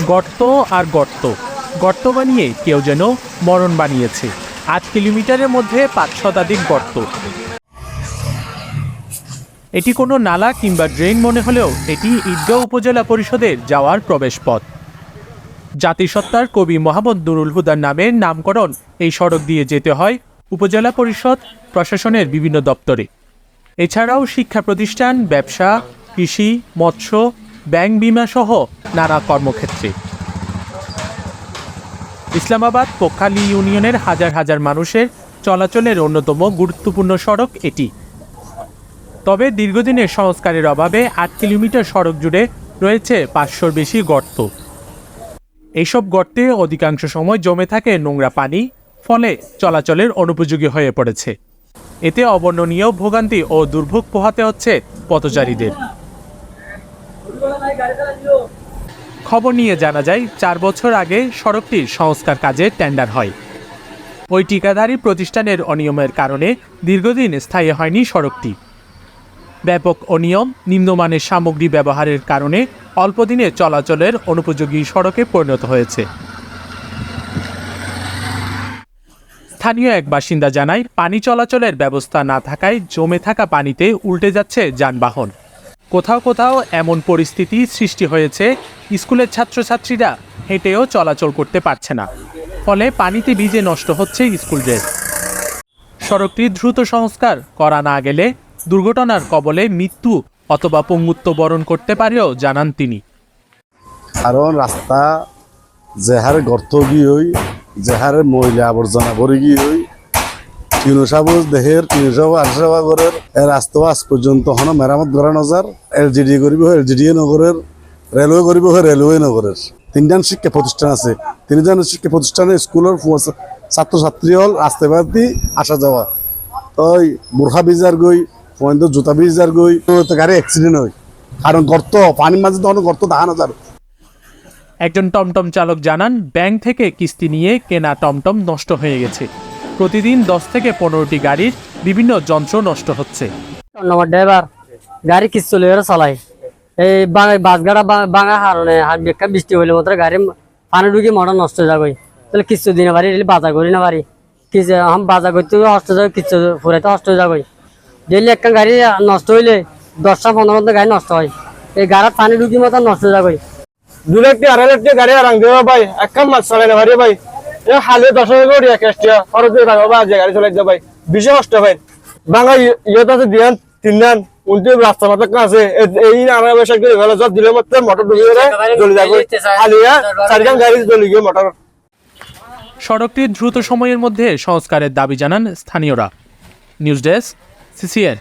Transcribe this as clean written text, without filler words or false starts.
গর্ত আর গর্ত, গর্ত বানিয়ে কেউ যেন মরণ বানিয়েছে। ৮ কিলোমিটারের মধ্যে ৫ শতাধিক গর্ত। এটি কোনো নালা কিংবা ড্রেন মনে হলেও এটি ঈদগাঁও উপজেলা পরিষদের যাওয়ার প্রবেশপথ। জাতিসত্তার কবি মোহাম্মদ নুরুল হুদার নামের নামকরণ এই সড়ক দিয়ে যেতে হয় উপজেলা পরিষদ প্রশাসনের বিভিন্ন দপ্তরে। এছাড়াও শিক্ষা প্রতিষ্ঠান, ব্যবসা, কৃষি, মৎস্য, ব্যাংক, বিমা সহ নানা কর্মক্ষেত্রে। ইসলামাবাদ পক্ষালী ইউনিয়নের হাজার হাজার মানুষের চলাচলের অন্যতম গুরুত্বপূর্ণ সড়ক এটি। তবে দীর্ঘদিনের সংস্কারের অভাবে ৮ কিলোমিটার সড়ক জুড়ে রয়েছে ৫০০-র বেশি গর্ত। এইসব গর্তে অধিকাংশ সময় জমে থাকে নোংরা পানি, ফলে চলাচলের অনুপযোগী হয়ে পড়েছে। এতে অবর্ণনীয় ভোগান্তি ও দুর্ভোগ পোহাতে হচ্ছে পথচারীদের। খবর নিয়ে জানা যায়, ৪ বছর আগে সড়কটির সংস্কার কাজে টেন্ডার হয়। ওই ঠিকাদারি প্রতিষ্ঠানের অনিয়মের কারণে দীর্ঘদিন স্থায়ী হয়নি সড়কটি। ব্যাপক অনিয়ম, নিম্নমানের সামগ্রী ব্যবহারের কারণে অল্প দিনে চলাচলের অনুপযোগী সড়কে পরিণত হয়েছে। স্থানীয় এক বাসিন্দা জানায়, পানি চলাচলের ব্যবস্থা না থাকায় জমে থাকা পানিতে উল্টে যাচ্ছে যানবাহন। কোথাও কোথাও এমন পরিস্থিতি সৃষ্টি হয়েছে, স্কুলের ছাত্রছাত্রীরা হেঁটেও চলাচল করতে পারছে না, ফলে পানিতে ভিজে নষ্ট হচ্ছে স্কুল ড্রেস। সড়কটি দ্রুত সংস্কার করা না গেলে দুর্ঘটনার কবলে মৃত্যু অথবা পঙ্গুত্ব বরণ করতে পারেও জানান তিনি। কারণ রাস্তা যে হারে গর্ত গিয়ে যে হারে ময়লা আবর্জনা ভরে গিয়ে তিনশাবজ দেহের ৩৮৭ ঘরের রাস্তা আজ পর্যন্ত হন মেরামত করা নজার। এলজিডি করিব এলজিডিএ নগরের, রেলওয়ে করিব রেলওয়ে নগরের। ৩জন শিক্ষা প্রতিষ্ঠান আছে, ৩জন শিক্ষা প্রতিষ্ঠানে স্কুলের ছাত্রছাত্রী হল রাস্তায় বাদি আসা যাওয়া। তো বোরখা বিজার গই পয়েন্ট জুতা বিজার গই গাড়ি অ্যাক্সিডেন্ট হয়, কারণ গর্ত পানির মাঝে তখন গর্ত দেখা নজার। একজন টমটম চালক জানান, ব্যাংক থেকে কিস্তি নিয়ে কেনা টমটম নষ্ট হয়ে গেছে। প্রতিদিন ১০ থেকে ১৫টি গাড়ির বিভিন্ন যন্ত্র নষ্ট হচ্ছে। আমার ড্রাইভার গাড়ি কিস্তি লইয়া চালায়, এই বাস গাড়া ভাঙা কারণে বৃষ্টি হইলে মাত্র গাড়ি পানি ঢুকি মোটর নষ্ট হয়ে যাবে। তাহলে কিস্তি দিনে পারি, বাজার করি না পারি, বাজার করতে হস্ত যাবে, কিস্তি ফুরাইতে হস্ত হয়ে যাবে। ডেলি একটা গাড়ি নষ্ট হইলে ১০টা-১৫টা গাড়ি নষ্ট হয়, এই গাড়ার পানি ঢুকি মতো নষ্ট হয়ে যাবে। ২ লাখ ২.৫ লাখ গাড়ি আরাম দেবো ভাই, একটা মাছ চালাই না পারি ভাই। হালে ১০ করে ক্যাশটিয়া খরচ দিয়ে থাকবো যে গাড়ি চলাই যাবে ভাই, বেশি কষ্ট ভাই। বাংলা ইয়েতে আছে দিয়ান ৩ দিন উল্টে রাস্তা মাথা আছে, এই আমরা বসে করে ভালো সব দিলে মতো মোটর ঢুকিয়ে চলে যাবে, হালিয়া ৪ গাড়ি চলে গিয়ে মোটর। সড়কটির দ্রুত সময়ের মধ্যে সংস্কারের দাবি জানান স্থানীয়রা। News desk, CCN।